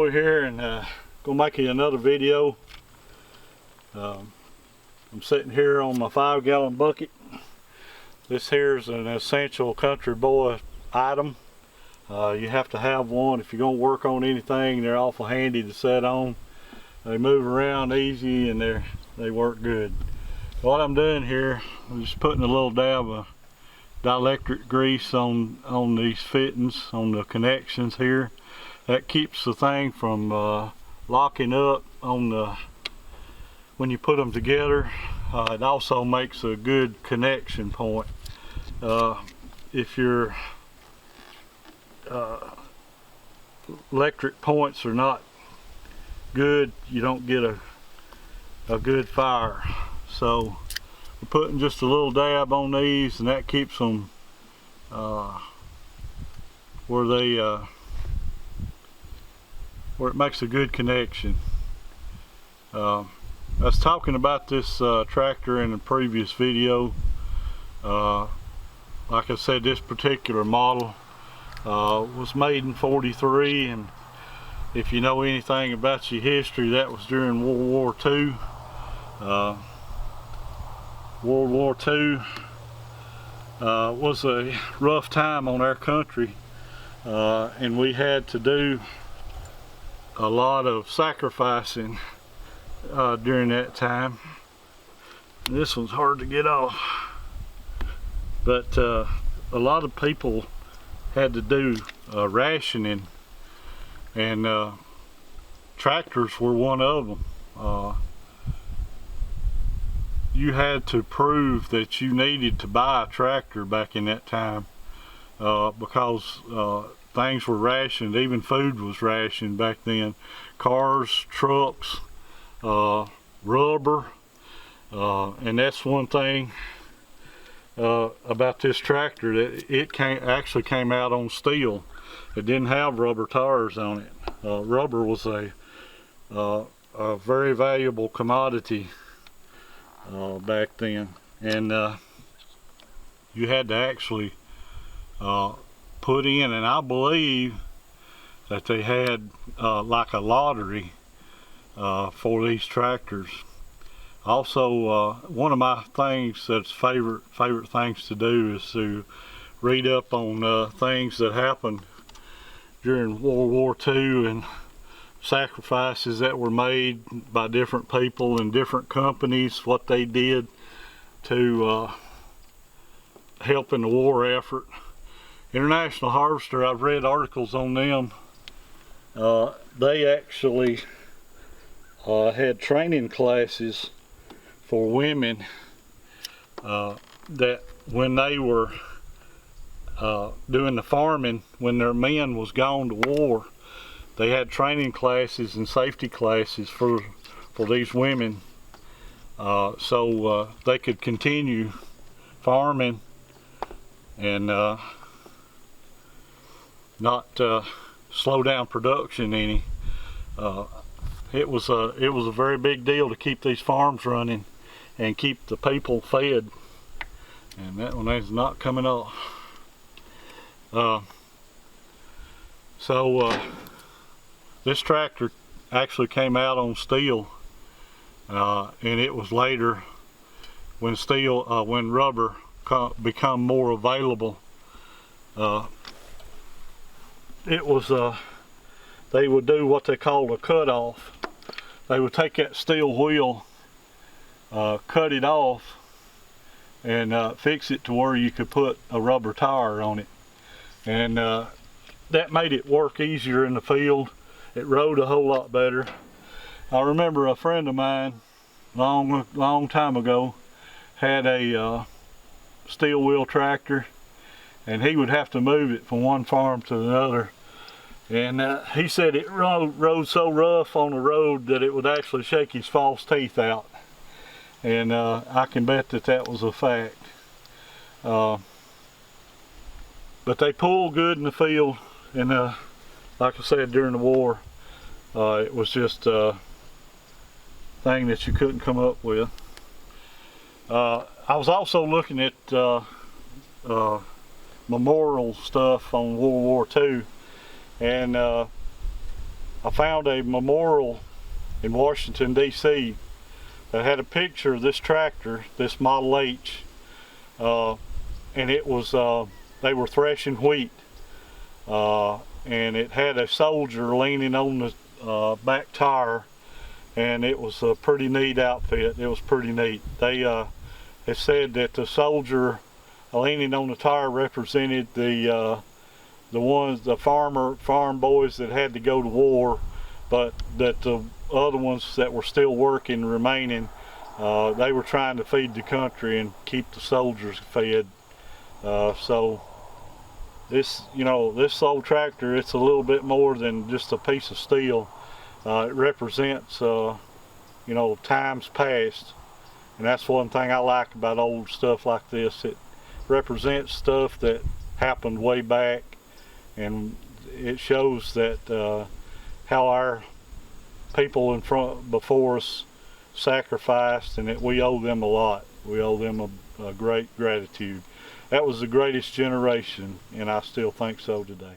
Joey here, and gonna make you another video. I'm sitting here on my 5-gallon bucket. This here is an essential country boy item. You have to have one if you're gonna work on anything. They're awful handy to set on. They move around easy and they work good. What I'm doing here, I'm just putting a little dab of dielectric grease on these fittings, on the connections here. That keeps the thing from locking up on when you put them together. It also makes a good connection point. If your electric points are not good, you don't get a good fire. So we're putting just a little dab on these, and that keeps them where it makes a good connection. I was talking about this tractor in a previous video. Like I said, this particular model was made in '43, and if you know anything about your history, that was during World War II. World War II was a rough time on our country, and we had to do a lot of sacrificing during that time. This one's hard to get off, but a lot of people had to do rationing, and tractors were one of them. You had to prove that you needed to buy a tractor back in that time, because things were rationed. Even food was rationed back then. Cars, trucks, rubber, and that's one thing about this tractor, that it actually came out on steel. It didn't have rubber tires on it. Rubber was a very valuable commodity back then, and you had to actually put in, and I believe that they had like a lottery for these tractors. Also, one of my things that's favorite things to do is to read up on things that happened during World War II and sacrifices that were made by different people and different companies, what they did to help in the war effort. International Harvester, I've read articles on them. They actually had training classes for women that when they were doing the farming, when their men was gone to war, they had training classes and safety classes for these women, so they could continue farming and not slow down production any. It was a very big deal to keep these farms running and keep the people fed. And that one is not coming off. This tractor actually came out on steel, and it was later, when when rubber become more available, it was they would do what they called a cut-off. They would take that steel wheel, cut it off, and fix it to where you could put a rubber tire on it, and that made it work easier in the field. It rode a whole lot better. I remember a friend of mine long time ago had a steel wheel tractor, and he would have to move it from one farm to another, and he said it rode so rough on the road that it would actually shake his false teeth out, and I can bet that was a fact. But they pulled good in the field, and like I said, during the war, it was just a thing that you couldn't come up with. I was also looking at memorial stuff on World War II, and I found a memorial in Washington, D.C. that had a picture of this tractor, this Model H, and it was, they were threshing wheat, and it had a soldier leaning on the back tire, and it was a pretty neat outfit. It was pretty neat. It said that the soldier leaning on the tire represented the farm boys that had to go to war, but that the other ones that were still working, remaining, they were trying to feed the country and keep the soldiers fed. So this, this old tractor, it's a little bit more than just a piece of steel. It represents, times past, and that's one thing I like about old stuff like this. It represents stuff that happened way back, and it shows that how our people before us sacrificed, and that we owe them a lot. We owe them a great gratitude. That was the greatest generation, and I still think so today.